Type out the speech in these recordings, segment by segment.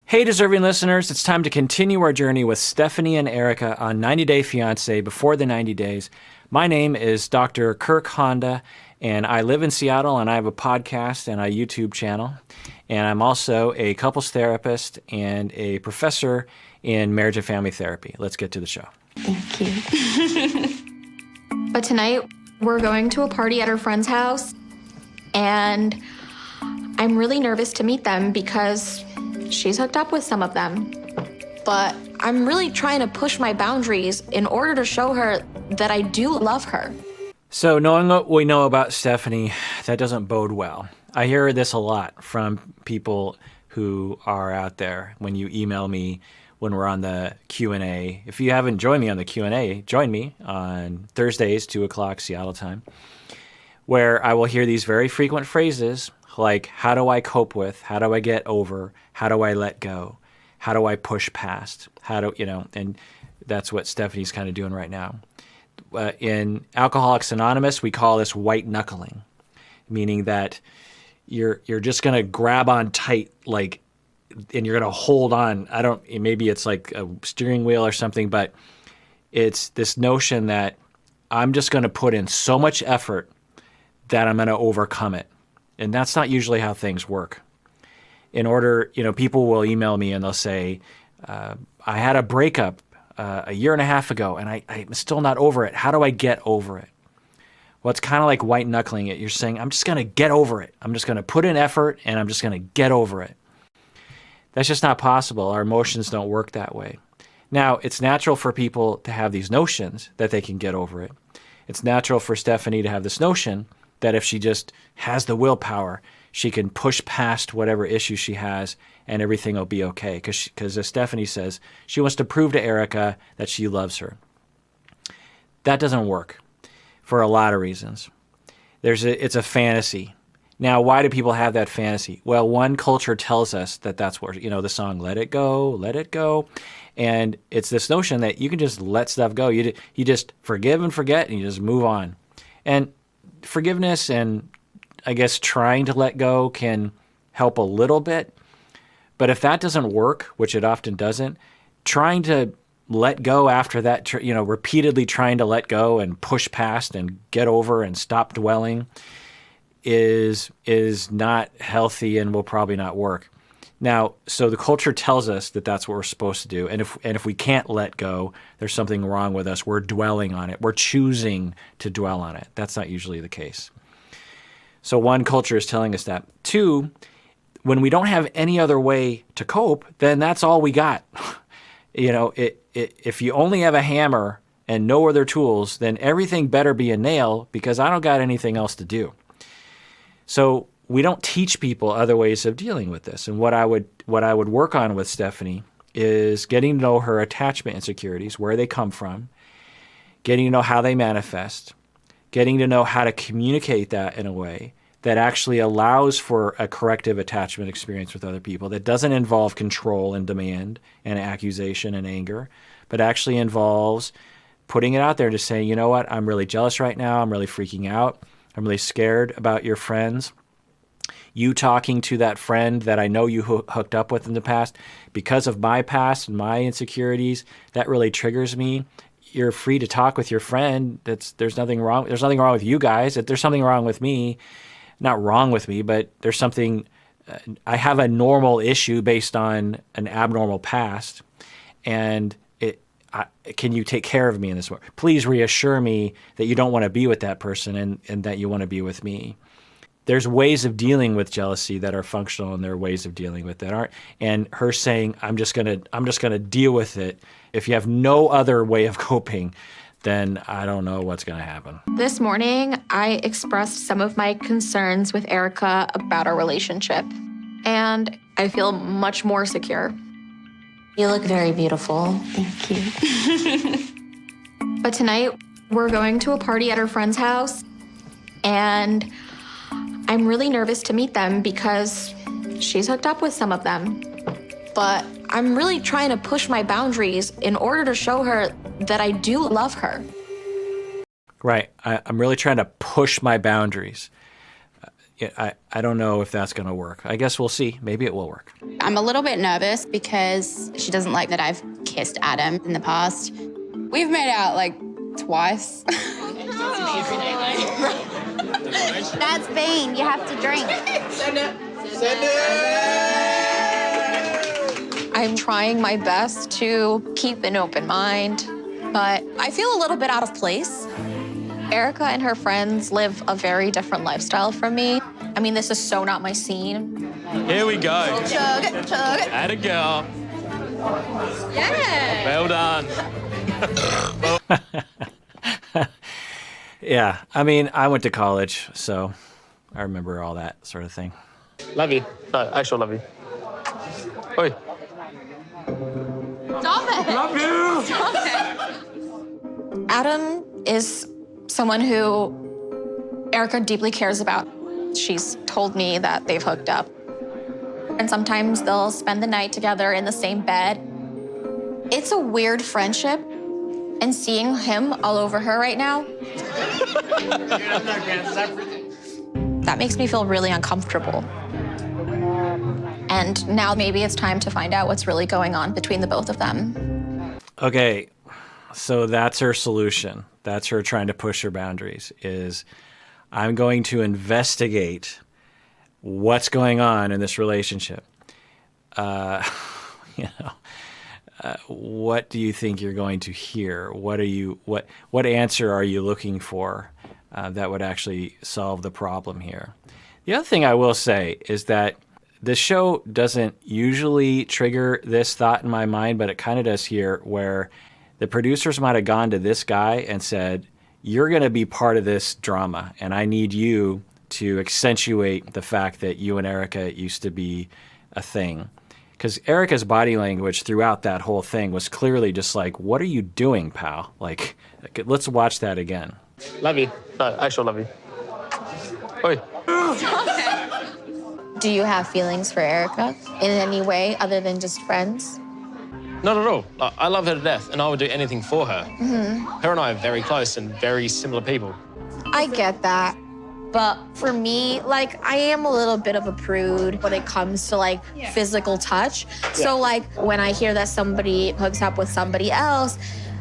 Hey, deserving listeners, it's time to continue our journey with Stephanie and Erika on 90 Day Fiancé before the 90 days. My name is Dr. Kirk Honda, and I live in Seattle, and I have a podcast and a YouTube channel. And I'm also a couples therapist and a professor in marriage and family therapy. Let's get to the show. Thank you. But tonight, we're going to a party at her friend's house, and I'm really nervous to meet them because she's hooked up with some of them. But I'm really trying to push my boundaries in order to show her that I do love her. So knowing what we know about Stephanie, that doesn't bode well. I hear this a lot from people who are out there when you email me when we're on the Q&A. If you haven't joined me on the Q&A, join me on Thursdays, 2 o'clock Seattle time, where I will hear these very frequent phrases like, how do I cope with, how do I get over, how do I let go, how do I push past, and that's what Stephanie's kind of doing right now. In Alcoholics Anonymous, we call this white knuckling, meaning that you're just going to grab on tight, and you're going to hold on. Maybe it's like a steering wheel or something, but it's this notion that I'm just going to put in so much effort that I'm going to overcome it. And that's not usually how things work. People will email me and they'll say, I had a breakup a year and a half ago and I'm still not over it. How do I get over it? Well, it's kind of like white knuckling it. You're saying, I'm just going to get over it. I'm just going to put in effort and I'm just going to get over it. That's just not possible. Our emotions don't work that way. Now, it's natural for people to have these notions that they can get over it. It's natural for Stephanie to have this notion that if she just has the willpower, she can push past whatever issues she has and everything will be okay. Because as Stephanie says, she wants to prove to Erika that she loves her. That doesn't work for a lot of reasons. It's a fantasy. Now, why do people have that fantasy? Well, one culture tells us that that's what, the song, let it go, let it go. And it's this notion that you can just let stuff go. You just forgive and forget and you just move on. And forgiveness and I guess trying to let go can help a little bit. But if that doesn't work, which it often doesn't, trying to let go after that, repeatedly trying to let go and push past and get over and stop dwelling is not healthy and will probably not work. Now, so the culture tells us that that's what we're supposed to do. And if we can't let go, there's something wrong with us. We're dwelling on it. We're choosing to dwell on it. That's not usually the case. So one, culture is telling us that. Two, when we don't have any other way to cope, then that's all we got. If you only have a hammer and no other tools, then everything better be a nail because I don't got anything else to do. So we don't teach people other ways of dealing with this. And what I would work on with Stephanie is getting to know her attachment insecurities, where they come from, getting to know how they manifest, getting to know how to communicate that in a way that actually allows for a corrective attachment experience with other people that doesn't involve control and demand and accusation and anger, but actually involves putting it out there to say, you know what, I'm really jealous right now. I'm really freaking out. I'm really scared about your friends. You talking to that friend that I know you hooked up with in the past, because of my past and my insecurities, that really triggers me. You're free to talk with your friend. There's nothing wrong. There's nothing wrong with you guys. If there's something wrong with me, not wrong with me, but there's something. I have a normal issue based on an abnormal past, and can you take care of me in this way? Please reassure me that you don't want to be with that person and that you want to be with me. There's ways of dealing with jealousy that are functional, and there are ways of dealing with that aren't. And her saying, I'm just gonna deal with it. If you have no other way of coping, then I don't know what's gonna happen. This morning, I expressed some of my concerns with Erika about our relationship, and I feel much more secure. You look very beautiful. Thank you. But tonight, we're going to a party at her friend's house, and I'm really nervous to meet them because she's hooked up with some of them. But I'm really trying to push my boundaries in order to show her that I do love her. Right. I'm really trying to push my boundaries. I don't know if that's going to work. I guess we'll see. Maybe it will work. I'm a little bit nervous because she doesn't like that I've kissed Adam in the past. We've made out like twice. That's Bane. You have to drink. I'm trying my best to keep an open mind, but I feel a little bit out of place. Erika and her friends live a very different lifestyle from me. I mean, this is so not my scene. Here we go. Chug it, chug it. Atta girl. Yeah. Well done. Yeah, I mean, I went to college, so I remember all that sort of thing. Love you. No, actual love you. Oi. Stop it. Love you. Stop it. Adam is someone who Erika deeply cares about. She's told me that they've hooked up. And sometimes they'll spend the night together in the same bed. It's a weird friendship, and seeing him all over her right now, that makes me feel really uncomfortable. And now maybe it's time to find out what's really going on between the both of them. Okay, so that's her solution. That's her trying to push her boundaries, is I'm going to investigate what's going on in this relationship. What do you think you're going to hear? What answer are you looking for that would actually solve the problem here? The other thing I will say is that the show doesn't usually trigger this thought in my mind, but it kind of does here, where the producers might have gone to this guy and said, you're going to be part of this drama, and I need you to accentuate the fact that you and Erika used to be a thing. Because Erika's body language throughout that whole thing was clearly just like, what are you doing, pal? Like, let's watch that again. Love you. No, actual love you. Oi. Do you have feelings for Erika in any way other than just friends? Not at all. I love her to death, and I would do anything for her. Her and I are very close and very similar people. I get that. But for me, like, I am a little bit of a prude when it comes to, like, physical touch. So, like, when I hear that somebody hooks up with somebody else,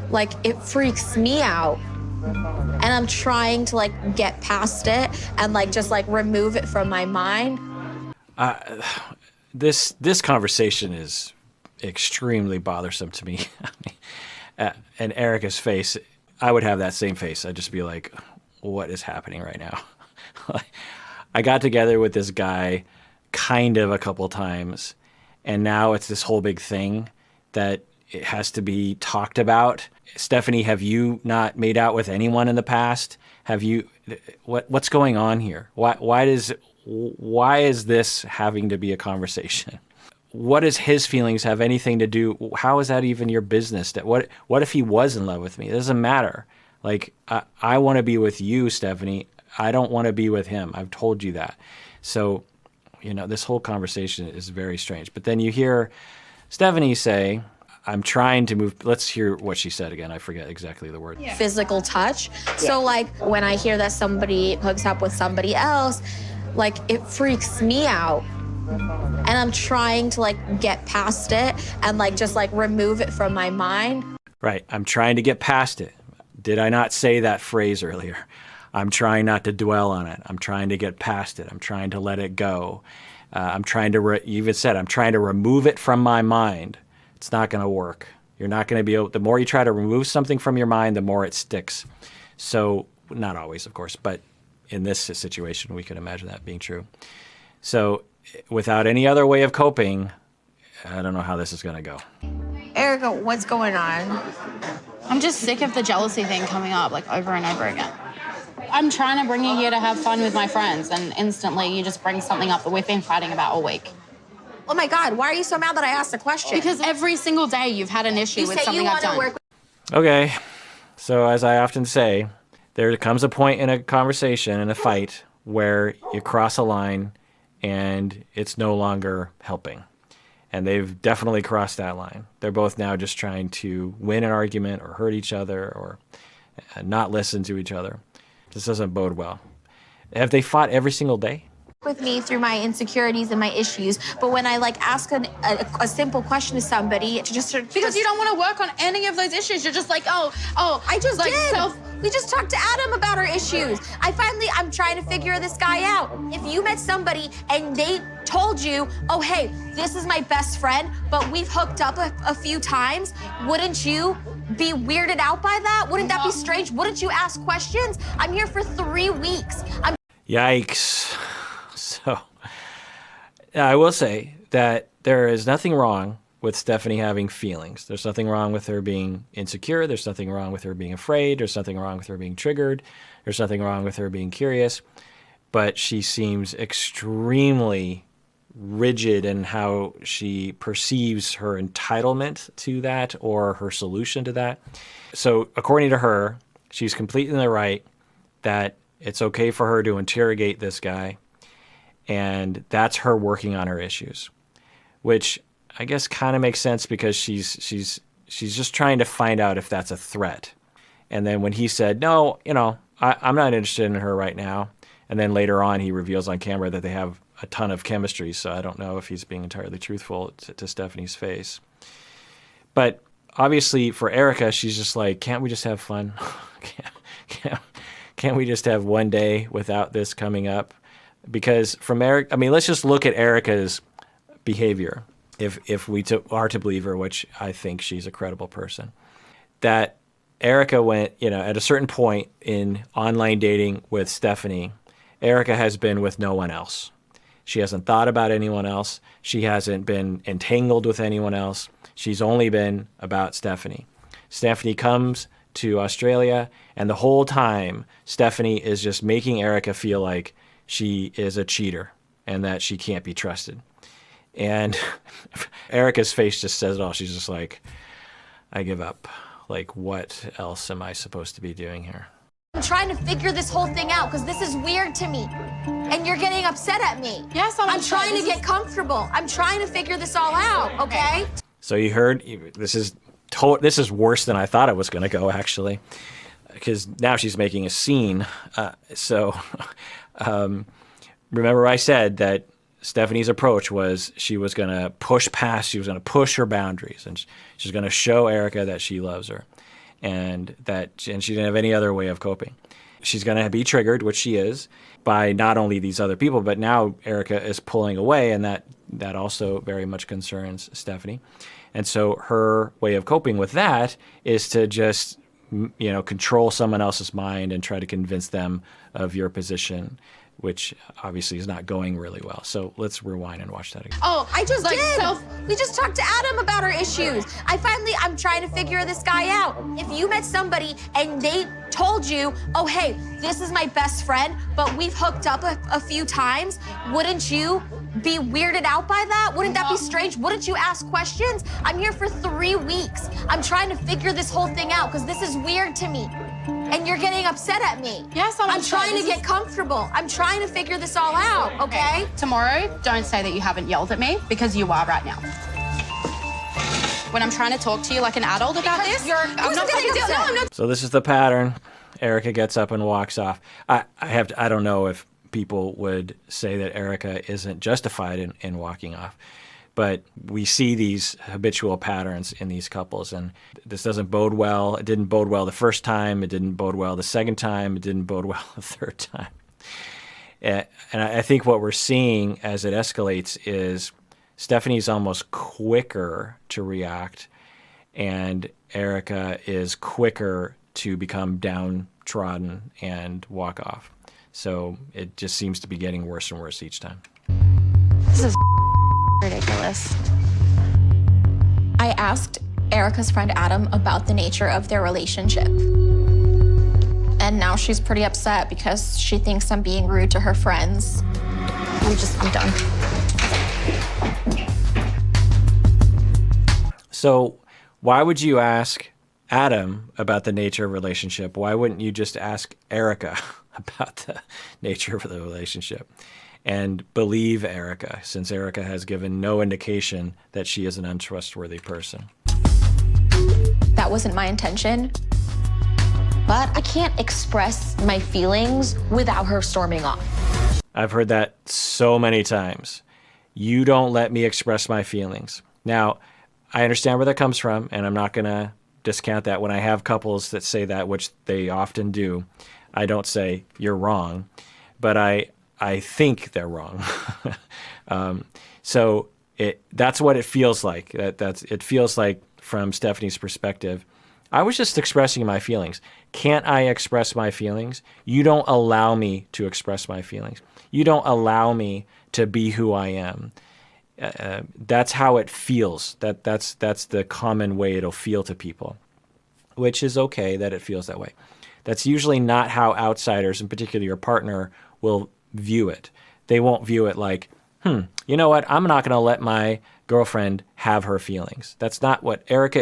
like, it freaks me out. And I'm trying to, like, get past it and, like, just, like, remove it from my mind. This conversation is extremely bothersome to me. And Erika's face, I would have that same face. I'd just be like, what is happening right now? I got together with this guy kind of a couple times, and now it's this whole big thing that it has to be talked about. Stephanie, have you not made out with anyone in the past? Have you? What's going on here? Why is this having to be a conversation? What does his feelings have anything to do? How is that even your business? What if he was in love with me? It doesn't matter. Like, I want to be with you, Stephanie. I don't want to be with him. I've told you that. So, this whole conversation is very strange. But then you hear Stephanie say, I'm trying to move. Let's hear what she said again. I forget exactly the word. Physical touch. So, like, when I hear that somebody hooks up with somebody else, like, it freaks me out. And I'm trying to, like, get past it and, like, just, like, remove it from my mind. Right. I'm trying to get past it. Did I not say that phrase earlier? I'm trying not to dwell on it. I'm trying to get past it. I'm trying to let it go. I'm trying to, you even said, I'm trying to remove it from my mind. It's not going to work. You're not going to be able, the more you try to remove something from your mind, the more it sticks. So, not always, of course, but in this situation, we can imagine that being true. So, without any other way of coping, I don't know how this is going to go. Erika, what's going on? I'm just sick of the jealousy thing coming up, like, over and over again. I'm trying to bring you here to have fun with my friends, and instantly you just bring something up that we've been fighting about all week. Oh my God, why are you so mad that I asked the question? Because every single day you've had an issue with something I've done. Okay, so as I often say, there comes a point in a conversation, in a fight, where you cross a line and it's no longer helping. And they've definitely crossed that line. They're both now just trying to win an argument or hurt each other or not listen to each other. This doesn't bode well. Have they fought every single day? with me through my insecurities and my issues. But when I like ask a simple question to somebody, Because you don't want to work on any of those issues. You're just like, I just like did. We just talked to Adam about our issues. I'm trying to figure this guy out. If you met somebody and they told you, oh, hey, this is my best friend, but we've hooked up a few times, wouldn't you be weirded out by that? Wouldn't that be strange? Wouldn't you ask questions? I'm here for 3 weeks. Yikes. So I will say that there is nothing wrong with Stephanie having feelings. There's nothing wrong with her being insecure. There's nothing wrong with her being afraid. There's nothing wrong with her being triggered. There's nothing wrong with her being curious. But she seems extremely rigid in how she perceives her entitlement to that or her solution to that. So according to her, she's completely in the right that it's okay for her to interrogate this guy, and that's her working on her issues, which I guess kind of makes sense because she's just trying to find out if that's a threat. And then when he said, no, I'm not interested in her right now, and then later on he reveals on camera that they have a ton of chemistry, so I don't know if he's being entirely truthful to Stephanie's face. But obviously for Erika, she's just like, can't we just have fun? Can't we just have one day without this coming up? Because from Erika, let's just look at Erika's behavior. If we are to believe her, which I think she's a credible person, that Erika went, at a certain point in online dating with Stephanie, Erika has been with no one else. She hasn't thought about anyone else. She hasn't been entangled with anyone else. She's only been about Stephanie. Stephanie comes to Australia, and the whole time, Stephanie is just making Erika feel like she is a cheater and that she can't be trusted. And Erika's face just says it all. She's just like, I give up. Like, what else am I supposed to be doing here? I'm trying to figure this whole thing out because this is weird to me. And you're getting upset at me. Yes, I'm trying to get comfortable. I'm trying to figure this all out, okay? So you heard, this is worse than I thought it was going to go, actually, because now she's making a scene. Remember I said that Stephanie's approach was she was going to push she was going to push her boundaries, and she's going to show Erika that she loves her, and she didn't have any other way of coping. She's going to be triggered, which she is, by not only these other people, but now Erika is pulling away, and that also very much concerns Stephanie. And so her way of coping with that is to just, control someone else's mind and try to convince them of your position, which obviously is not going really well. So let's rewind and watch that again. I just did. We just talked to Adam about our issues. I'm trying to figure this guy out. If you met somebody and they told you, oh, hey, this is my best friend, but we've hooked up a few times, wouldn't you be weirded out by that? Wouldn't that be strange? Wouldn't you ask questions? I'm here for 3 weeks. I'm trying to figure this whole thing out because this is weird to me. And you're getting upset at me. Yes, I'm trying to get comfortable. I'm trying to figure this all out, okay? Tomorrow, don't say that you haven't yelled at me, because you are right now. When I'm trying to talk to you like an adult about this, I'm not fucking deal. No, I'm not. So this is the pattern. Erika gets up and walks off. I don't know if people would say that Erika isn't justified in walking off, but we see these habitual patterns in these couples, and this doesn't bode well. It didn't bode well the first time. It didn't bode well the second time. It didn't bode well the third time. And I think what we're seeing as it escalates is Stephanie's almost quicker to react, and Erika is quicker to become downtrodden and walk off. So it just seems to be getting worse and worse each time. This is ridiculous. I asked Erika's friend Adam about the nature of their relationship. And now she's pretty upset because she thinks I'm being rude to her friends. I'm done. So why would you ask Adam about the nature of relationship? Why wouldn't you just ask Erika about the nature of the relationship and believe Erika, since Erika has given no indication that she is an untrustworthy person? That wasn't my intention. But I can't express my feelings without her storming off. I've heard that so many times. You don't let me express my feelings. Now, I understand where that comes from, and I'm not going to discount that. When I have couples that say that, which they often do, I don't say, you're wrong, but I think they're wrong. So that's what it feels like. It feels like, from Stephanie's perspective, I was just expressing my feelings. Can't I express my feelings? You don't allow me to express my feelings. You don't allow me to be who I am. That's how it feels. That's the common way it'll feel to people, which is okay that it feels that way. That's usually not how outsiders, in particular your partner, will view it. They won't view it like, you know what? I'm not going to let my girlfriend have her feelings. That's not what Erika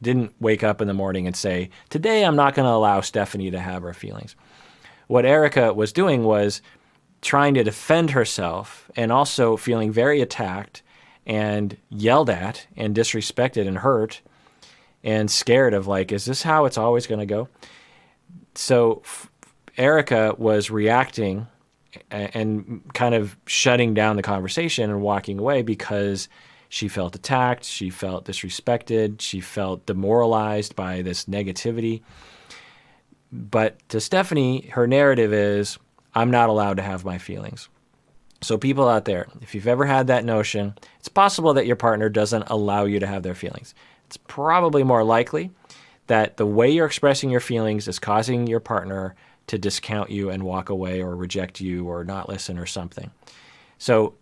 didn't wake up in the morning and say, today I'm not going to allow Stephanie to have her feelings. What Erika was doing was trying to defend herself and also feeling very attacked and yelled at and disrespected and hurt and scared of, like, is this how it's always going to go? So Erika was reacting and kind of shutting down the conversation and walking away because she felt attacked, she felt disrespected, she felt demoralized by this negativity. But to Stephanie, her narrative is, I'm not allowed to have my feelings. So people out there, if you've ever had that notion, it's possible that your partner doesn't allow you to have their feelings. It's probably more likely that the way you're expressing your feelings is causing your partner to discount you and walk away or reject you or not listen or something. So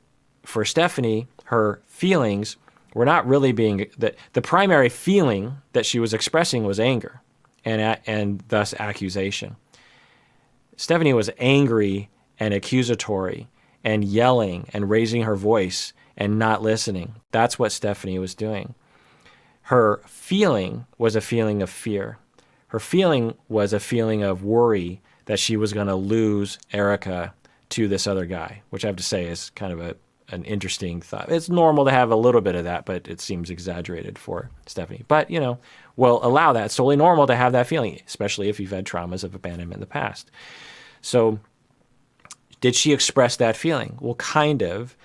for Stephanie, her feelings were not really being, the primary feeling that she was expressing was anger and thus accusation. Stephanie was angry and accusatory and yelling and raising her voice and not listening. That's what Stephanie was doing. Her feeling was a feeling of fear. Her feeling was a feeling of worry that she was going to lose Erika to this other guy, which I have to say is kind of an interesting thought. It's normal to have a little bit of that, but it seems exaggerated for Stephanie. But, we'll allow that. It's totally normal to have that feeling, especially if you've had traumas of abandonment in the past. So did she express that feeling? Well, kind of.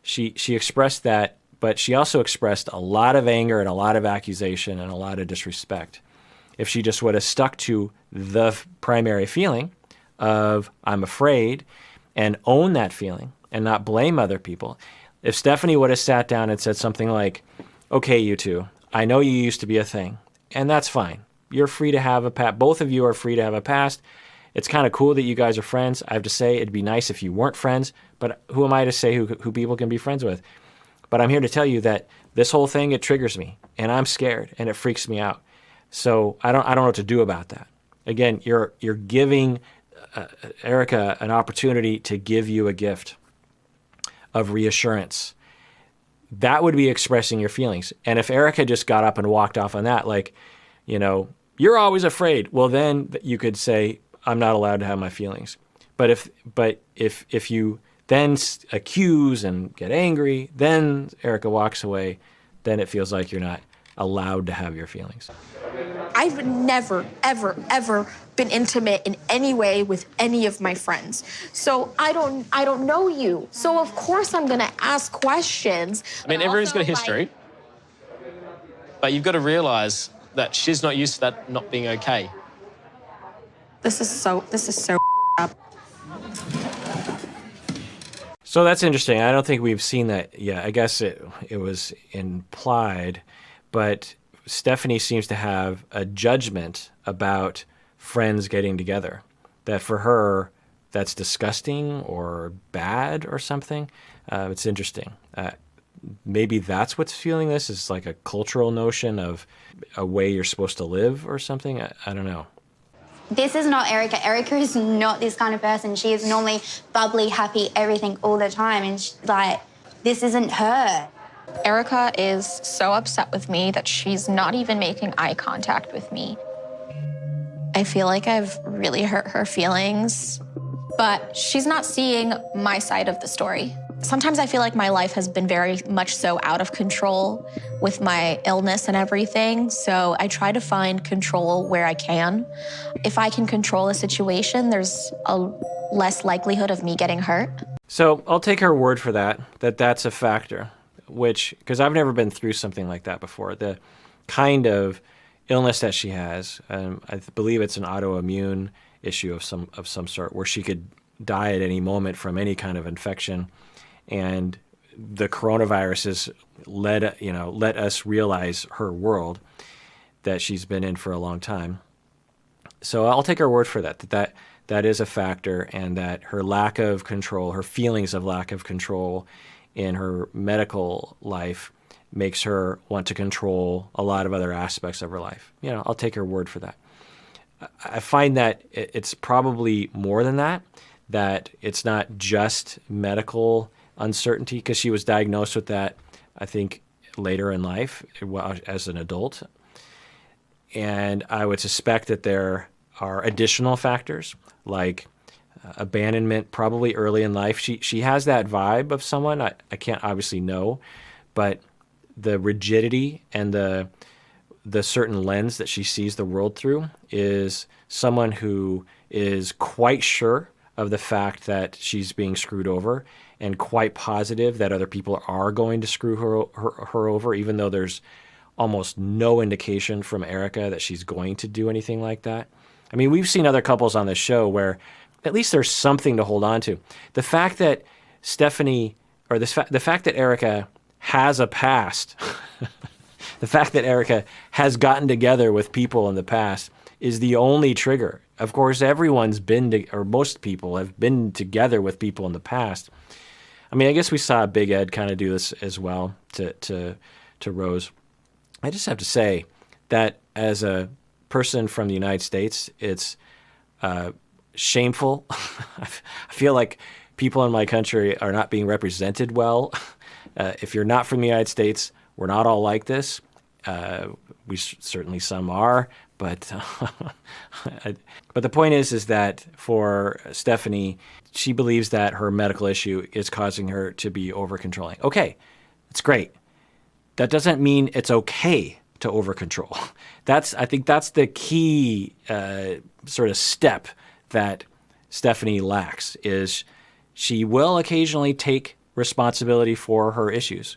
She expressed that, but she also expressed a lot of anger and a lot of accusation and a lot of disrespect. If she just would have stuck to the primary feeling of I'm afraid and own that feeling and not blame other people. If Stephanie would have sat down and said something like, okay, you two, I know you used to be a thing, and that's fine. You're free to have a past. Both of you are free to have a past. It's kind of cool that you guys are friends. I have to say it'd be nice if you weren't friends, but who am I to say who people can be friends with? But I'm here to tell you that this whole thing, it triggers me, and I'm scared, and it freaks me out. So I don't know what to do about that. Again, you're giving Erika an opportunity to give you a gift of reassurance. That would be expressing your feelings. And if Erika just got up and walked off on that, like, you're always afraid, well, then you could say, I'm not allowed to have my feelings. But if you then accuse and get angry, then Erika walks away, then it feels like you're not allowed to have your feelings. I've never, ever, ever been intimate in any way with any of my friends. So I don't know you. So of course I'm gonna ask questions. I mean, everyone's got a history, but you've got to realize that she's not used to that not being okay. This is so up. So that's interesting. I don't think we've seen that yet. I guess it was implied, but Stephanie seems to have a judgment about friends getting together, that for her, that's disgusting or bad or something. It's interesting. Maybe that's what's fueling this, is like a cultural notion of a way you're supposed to live or something. I don't know. This is not Erika. Erika is not this kind of person. She is normally bubbly, happy, everything all the time. And this isn't her. Erika is so upset with me that she's not even making eye contact with me. I feel like I've really hurt her feelings, but she's not seeing my side of the story. Sometimes I feel like my life has been very much so out of control with my illness and everything, so I try to find control where I can. If I can control a situation, there's a less likelihood of me getting hurt. So I'll take her word for that that's a factor, because I've never been through something like that before. The kind of illness that she has, I believe it's an autoimmune issue of some sort, where she could die at any moment from any kind of infection, and the coronavirus has let us realize her world that she's been in for a long time. So I'll take her word for that is a factor, and that her lack of control, her feelings of lack of control in her medical life makes her want to control a lot of other aspects of her life. I'll take her word for that. I find that it's probably more than that it's not just medical uncertainty, because she was diagnosed with that, I think, later in life as an adult. And I would suspect that there are additional factors like abandonment, probably early in life. She has that vibe of someone, I can't obviously know, but the rigidity and the certain lens that she sees the world through is someone who is quite sure of the fact that she's being screwed over, and quite positive that other people are going to screw her over, even though there's almost no indication from Erika that she's going to do anything like that. I mean, we've seen other couples on this show where at least there's something to hold on to. The fact that the fact that Erika has a past, the fact that Erika has gotten together with people in the past is the only trigger. Of course, everyone's or most people have been together with people in the past. I mean, I guess we saw Big Ed kind of do this as well to Rose. I just have to say that as a person from the United States, it's shameful. I feel like people in my country are not being represented well. If you're not from the United States, we're not all like this. Certainly some are, but but the point is that for Stephanie, she believes that her medical issue is causing her to be over-controlling. Okay, that's great. That doesn't mean it's okay to over-control. I think that's the key sort of step that Stephanie lacks, is she will occasionally take responsibility for her issues.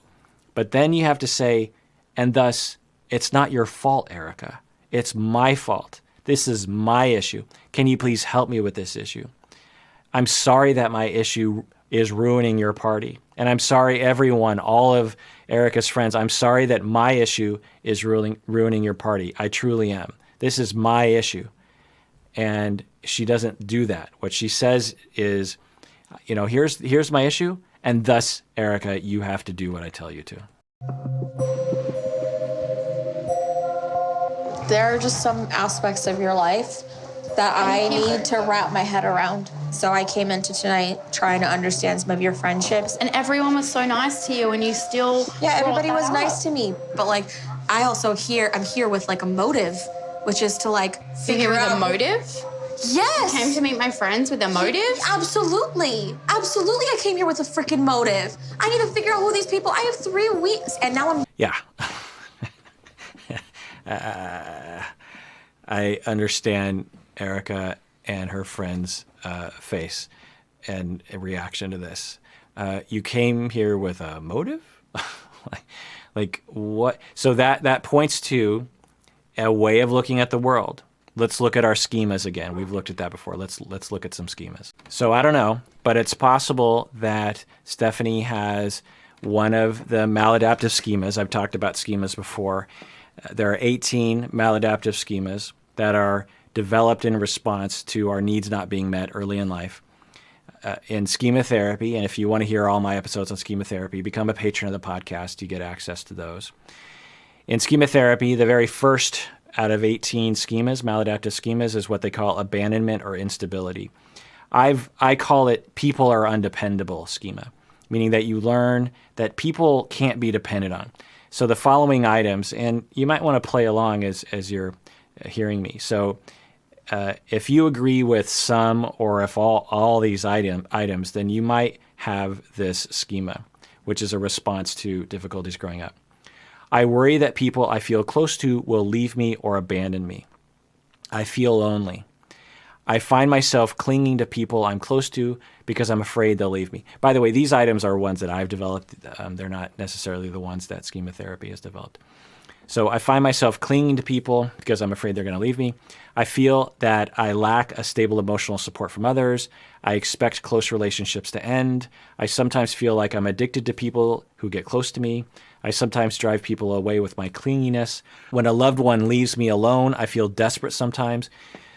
But then you have to say, and thus, it's not your fault, Erika. It's my fault. This is my issue. Can you please help me with this issue? I'm sorry that my issue is ruining your party. And I'm sorry, everyone, all of Erika's friends, I'm sorry that my issue is ruining your party. I truly am. This is my issue. And she doesn't do that. What she says is, here's my issue, and thus, Erika, you have to do what I tell you to. There are just some aspects of your life that I need to wrap my head around. So I came into tonight trying to understand some of your friendships. And everyone was so nice to you, and you still everybody was nice to me. But I also I'm here with a motive, which is to figure out a motive. Yes. You came to meet my friends with a motive? Absolutely. Absolutely, I came here with a freaking motive. I need to figure out who these people. I have 3 weeks, and now I'm. Yeah. I understand Erika and her friend's face and reaction to this. You came here with a motive? like what? So that points to a way of looking at the world. Let's look at our schemas again. We've looked at that before. Let's look at some schemas. So I don't know, but it's possible that Stephanie has one of the maladaptive schemas. I've talked about schemas before. There are 18 maladaptive schemas that are developed in response to our needs not being met early in life. In schema therapy, and if you want to hear all my episodes on schema therapy, become a patron of the podcast. You get access to those. In schema therapy, the very first out of 18 schemas, maladaptive schemas, is what they call abandonment or instability. I call it people are undependable schema, meaning that you learn that people can't be depended on. So the following items, and you might want to play along as you're hearing me. So if you agree with some or if all these items, then you might have this schema, which is a response to difficulties growing up. I worry that people I feel close to will leave me or abandon me. I feel lonely. I find myself clinging to people I'm close to because I'm afraid they'll leave me. By the way, these items are ones that I've developed. They're not necessarily the ones that Schema Therapy has developed. So I find myself clinging to people because I'm afraid they're going to leave me. I feel that I lack a stable emotional support from others. I expect close relationships to end. I sometimes feel like I'm addicted to people who get close to me. I sometimes drive people away with my clinginess. When a loved one leaves me alone, I feel desperate sometimes.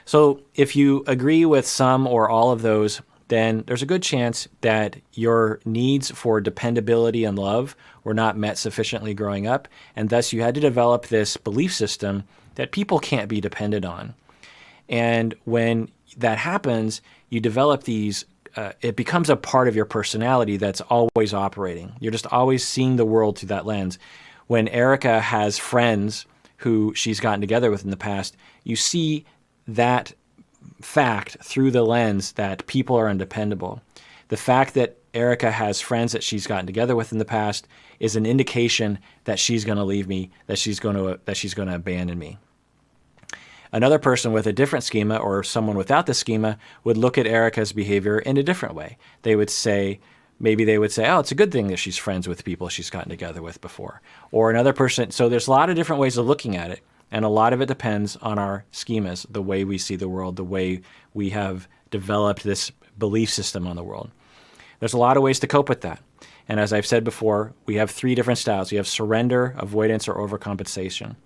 So if you agree with some or all of those, then there's a good chance that your needs for dependability and love were not met sufficiently growing up, and thus you had to develop this belief system that people can't be depended on. And when that happens, you develop these, it becomes a part of your personality that's always operating. You're just always seeing the world through that lens. When Erika has friends who she's gotten together with in the past, you see that fact through the lens that people are undependable. The fact that Erika has friends that she's gotten together with in the past is an indication that she's going to leave me, that she's going to abandon me. Another person with a different schema, or someone without the schema, would look at Erika's behavior in a different way. Maybe they would say, oh, it's a good thing that she's friends with people she's gotten together with before. Or another person, so there's a lot of different ways of looking at it. And a lot of it depends on our schemas, the way we see the world, the way we have developed this belief system on the world. There's a lot of ways to cope with that. And as I've said before, we have 3 different styles. You have surrender, avoidance, or overcompensation.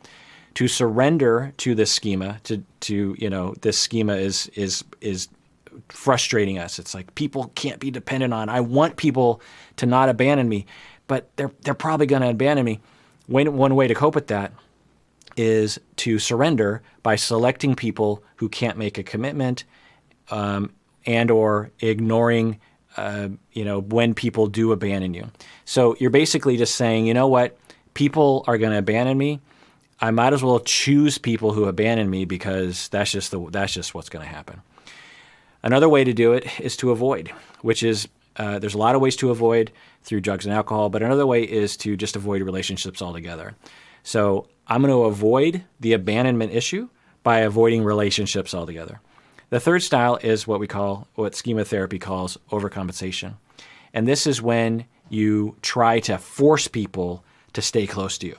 To surrender to this schema, this schema is frustrating us. It's like people can't be dependent on. I want people to not abandon me, but they're probably going to abandon me. One way to cope with that is to surrender by selecting people who can't make a commitment, and or ignoring, when people do abandon you. So you're basically just saying, you know what, people are going to abandon me. I might as well choose people who abandon me because that's just what's going to happen. Another way to do it is to avoid, which is there's a lot of ways to avoid through drugs and alcohol, but another way is to just avoid relationships altogether. So I'm going to avoid the abandonment issue by avoiding relationships altogether. The third style is what Schema Therapy calls overcompensation. And this is when you try to force people to stay close to you.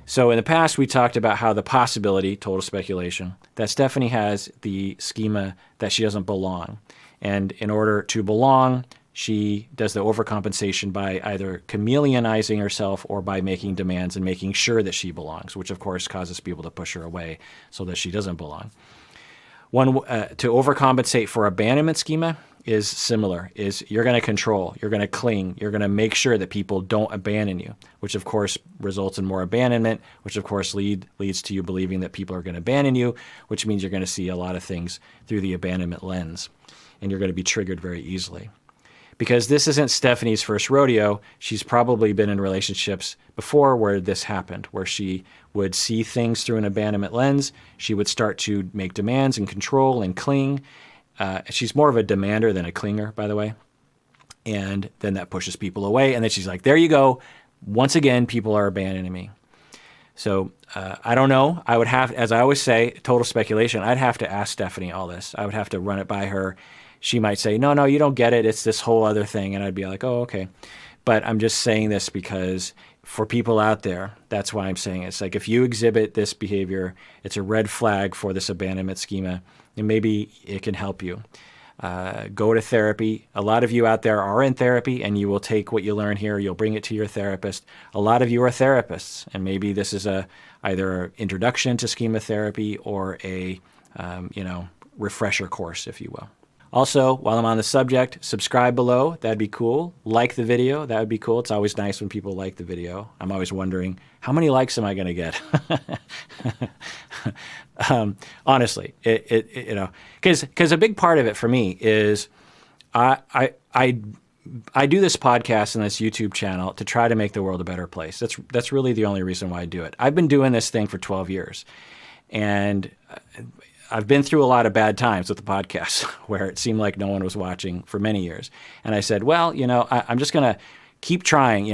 So in the past, we talked about how the possibility, total speculation, that Stephanie has the schema that she doesn't belong. And in order to belong, she does the overcompensation by either chameleonizing herself or by making demands and making sure that she belongs, which of course causes people to push her away so that she doesn't belong. To overcompensate for abandonment schema is similar, is you're going to control, you're going to cling, you're going to make sure that people don't abandon you, which of course results in more abandonment, which of course leads to you believing that people are going to abandon you, which means you're going to see a lot of things through the abandonment lens, and you're going to be triggered very easily. Because this isn't Stephanie's first rodeo, she's probably been in relationships before where this happened, where she would see things through an abandonment lens, she would start to make demands and control and cling. She's more of a demander than a clinger, by the way. And then that pushes people away. And then she's like, there you go. Once again, people are abandoning me. So I don't know. I would have, as I always say, total speculation. I'd have to ask Stephanie all this. I would have to run it by her. She might say, no, you don't get it. It's this whole other thing. And I'd be like, oh, okay. But I'm just saying this because for people out there, that's why I'm saying it. It's like if you exhibit this behavior, it's a red flag for this abandonment schema, and maybe it can help you. Go to therapy. A lot of you out there are in therapy, and you will take what you learn here, you'll bring it to your therapist. A lot of you are therapists, and maybe this is either an introduction to schema therapy or a refresher course, if you will. Also, while I'm on the subject, subscribe below. That'd be cool. Like the video. That would be cool. It's always nice when people like the video. I'm always wondering, how many likes am I going to get? Honestly, because a big part of it for me is I do this podcast and this YouTube channel to try to make the world a better place. That's really the only reason why I do it. I've been doing this thing for 12 years, and I've been through a lot of bad times with the podcast where it seemed like no one was watching for many years. And I said, well, I'm just going to keep trying.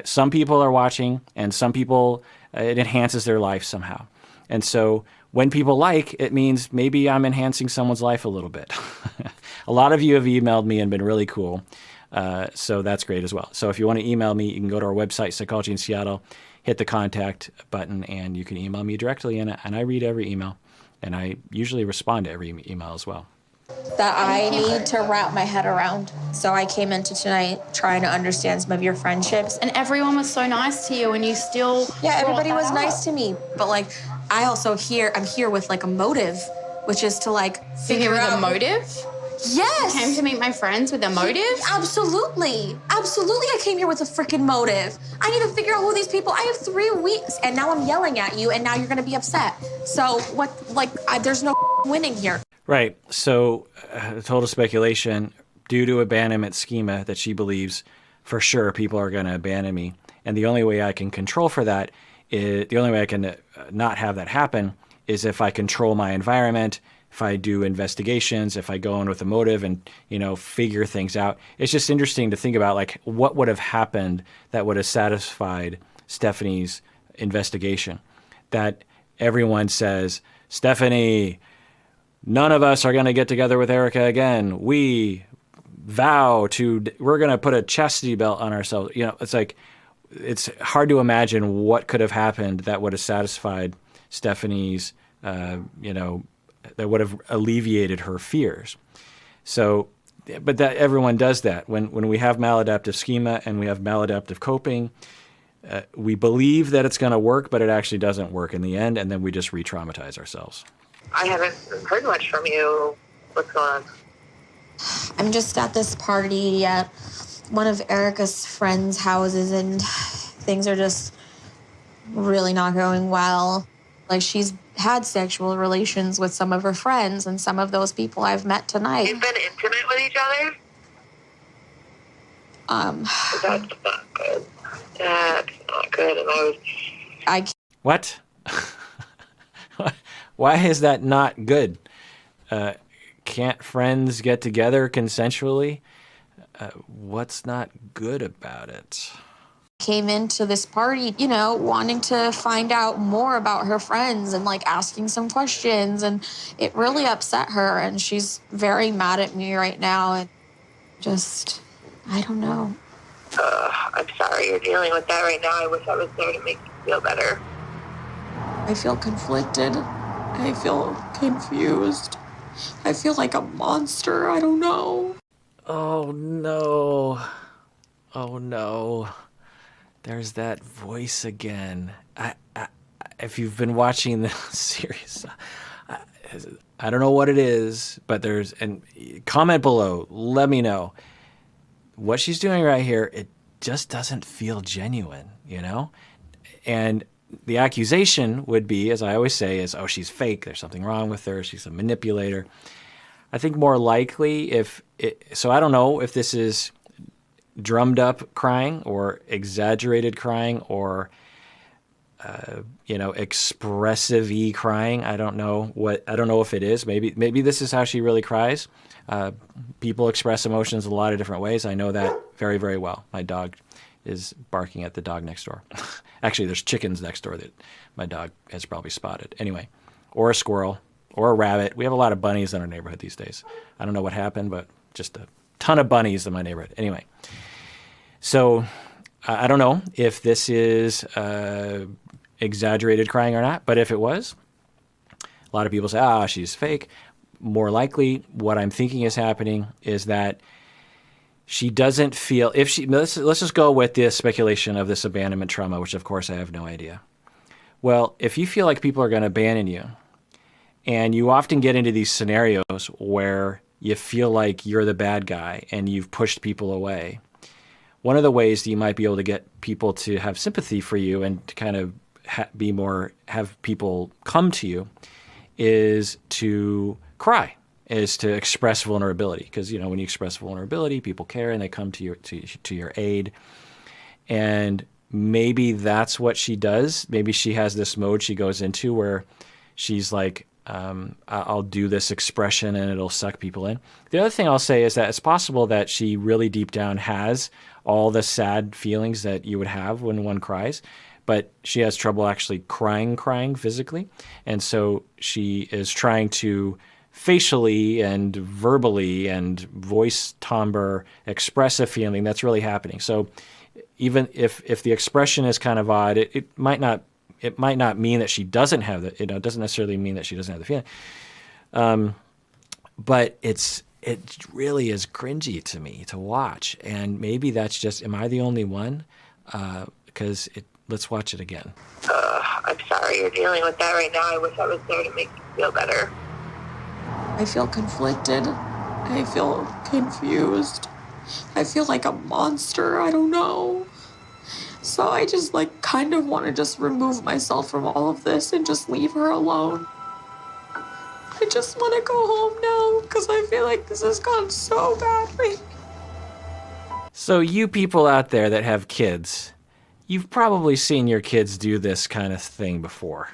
Some people are watching, and some people, it enhances their life somehow. And so when people like, it means maybe I'm enhancing someone's life a little bit. A lot of you have emailed me and been really cool. So that's great as well. So if you want to email me, you can go to our website, Psychology in Seattle, hit the contact button, and you can email me directly. And I read every email, and I usually respond to every email as well. That I need to wrap my head around. So I came into tonight trying to understand some of your friendships. And everyone was so nice to you, and you still. Yeah, everybody was nice to me. But like, I also I'm here with like a motive, which is to like figure With out a motive? Yes. You came to meet my friends with a motive? Absolutely. Absolutely, I came here with a freaking motive. I need to figure out who these people. I have 3 weeks, and now I'm yelling at you, and now you're gonna be upset. So what? Like, there's no winning here. Right. So total speculation, due to abandonment schema that she believes for sure people are going to abandon me. And the only way I can control for that is the only way I can not have that happen is if I control my environment, if I do investigations, if I go in with a motive and, figure things out. It's just interesting to think about like what would have happened that would have satisfied Stephanie's investigation. That everyone says, Stephanie, none of us are going to get together with Erika again. We vow we're going to put a chastity belt on ourselves. It's like, it's hard to imagine what could have happened that would have satisfied Stephanie's, that would have alleviated her fears. So, but that everyone does that. When we have maladaptive schema and we have maladaptive coping, we believe that it's going to work, but it actually doesn't work in the end, and then we just re-traumatize ourselves. I haven't heard much from you. What's going on? I'm just at this party at one of Erika's friends' houses, and things are just really not going well. Like, she's had sexual relations with some of her friends, and some of those people I've met tonight. You've been intimate with each other? That's not good. That's not good. And What? Why is that not good? Can't friends get together consensually? What's not good about it? Came into this party, wanting to find out more about her friends and like asking some questions, and it really upset her, and she's very mad at me right now, and just, I don't know. I'm sorry you're dealing with that right now. I wish I was there to make you feel better. I feel conflicted. I feel confused. I feel like a monster. I don't know. Oh no. Oh no. There's that voice again. If you've been watching the series, I don't know what it is, but and comment below. Let me know. What she's doing right here, it just doesn't feel genuine, And the accusation would be, as I always say, is, oh, she's fake. There's something wrong with her. She's a manipulator. I think more likely so I don't know if this is drummed up crying or exaggerated crying or, expressive-y crying. I don't know if it is. Maybe this is how she really cries. People express emotions a lot of different ways. I know that very, very well. My dog is barking at the dog next door. Actually, there's chickens next door that my dog has probably spotted. Anyway, or a squirrel, or a rabbit. We have a lot of bunnies in our neighborhood these days. I don't know what happened, but just a ton of bunnies in my neighborhood. Anyway, so I don't know if this is exaggerated crying or not, but if it was, a lot of people say, she's fake. More likely, what I'm thinking is happening is that she doesn't feel, let's just go with this speculation of this abandonment trauma, which of course I have no idea. Well, if you feel like people are going to abandon you, and you often get into these scenarios where you feel like you're the bad guy and you've pushed people away, one of the ways that you might be able to get people to have sympathy for you and to kind of have people come to you is to cry, is to express vulnerability. Because, when you express vulnerability, people care and they come to your aid. And maybe that's what she does. Maybe she has this mode she goes into where she's like, I'll do this expression and it'll suck people in. The other thing I'll say is that it's possible that she really deep down has all the sad feelings that you would have when one cries, but she has trouble actually crying physically. And so she is trying to facially and verbally and voice timbre express a feeling that's really happening. So even if the expression is kind of odd, it might not mean that she doesn't have the, it doesn't necessarily mean that she doesn't have the feeling. But it really is cringy to me to watch. And maybe that's just, am I the only one? Because let's watch it again. I'm sorry you're dealing with that right now. I wish I was there to make you feel better. I feel conflicted. I feel confused. I feel like a monster. I don't know. So I just kind of want to just remove myself from all of this and just leave her alone. I just want to go home now because I feel like this has gone so badly. So you people out there that have kids, you've probably seen your kids do this kind of thing before,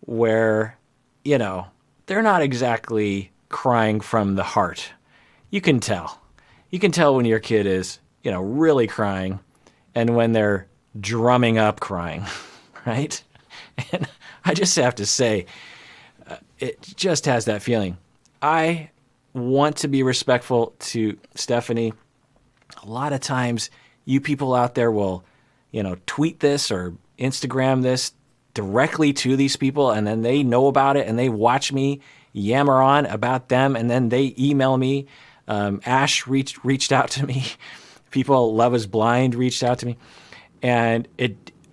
where, they're not exactly crying from the heart. You can tell. You can tell when your kid is, really crying and when they're drumming up crying, right? And I just have to say, it just has that feeling. I want to be respectful to Stephanie. A lot of times you people out there will, tweet this or Instagram this directly to these people, and then they know about it and they watch me yammer on about them, and then they email me. Ash reached out to me. People Love is Blind reached out to me. And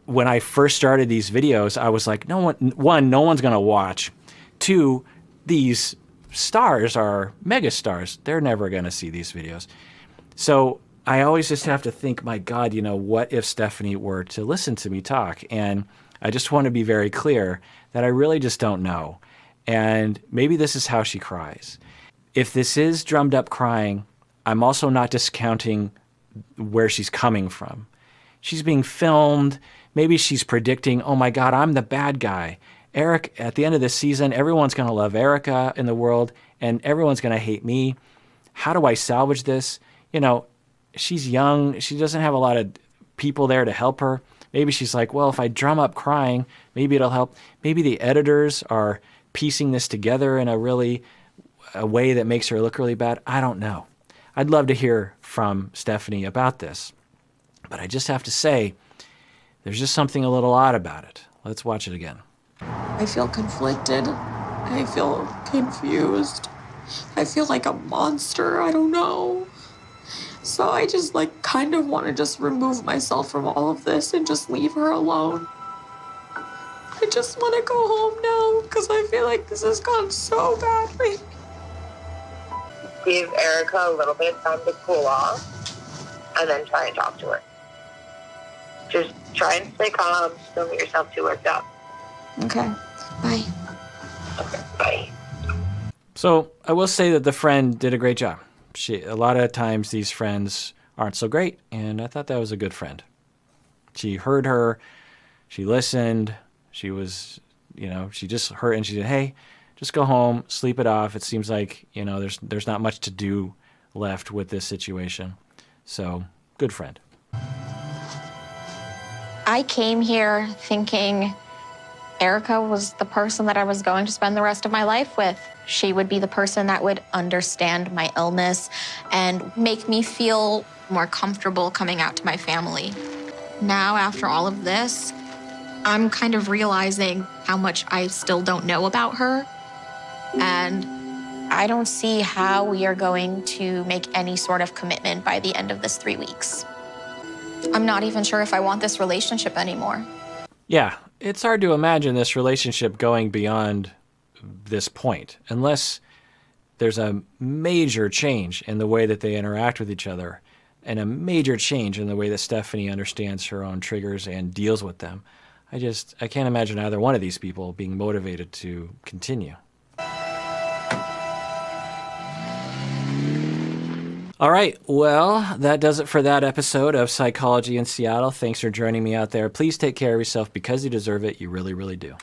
when I first started these videos, I was like, no one's going to watch. 2, these stars are mega stars. They're never going to see these videos. So I always just have to think, my God, what if Stephanie were to listen to me talk? And I just want to be very clear that I really just don't know. And maybe this is how she cries. If this is drummed up crying, I'm also not discounting where she's coming from. She's being filmed. Maybe she's predicting, oh my God, I'm the bad guy. Eric, at the end of this season, everyone's going to love Erika in the world and everyone's going to hate me. How do I salvage this? She's young. She doesn't have a lot of people there to help her. Maybe she's like, well, if I drum up crying, maybe it'll help. Maybe the editors are piecing this together in a way that makes her look really bad. I don't know. I'd love to hear from Stephanie about this. But I just have to say, there's just something a little odd about it. Let's watch it again. I feel conflicted. I feel confused. I feel like a monster. I don't know. So I just kind of want to just remove myself from all of this and just leave her alone. I just want to go home now because I feel like this has gone so badly. Give Erika a little bit of time to cool off and then try and talk to her. Just try and stay calm. Just don't get yourself too worked up. Okay. Bye. Okay, bye. So I will say that the friend did a great job. A lot of times these friends aren't so great, and I thought that was a good friend. She heard her, she listened, she was, she just heard, and she said, hey, just go home, sleep it off. It seems like, there's not much to do left with this situation. So, good friend. I came here thinking Erika was the person that I was going to spend the rest of my life with. She would be the person that would understand my illness and make me feel more comfortable coming out to my family. Now, after all of this, I'm kind of realizing how much I still don't know about her. And I don't see how we are going to make any sort of commitment by the end of this 3 weeks. I'm not even sure if I want this relationship anymore. Yeah, it's hard to imagine this relationship going beyond this point unless there's a major change in the way that they interact with each other and a major change in the way that Stephanie understands her own triggers and deals with them. I can't imagine either one of these people being motivated to continue. All right, well, that does it for that episode of Psychology in Seattle. Thanks for joining me out there. Please take care of yourself because you deserve it. You really, really do.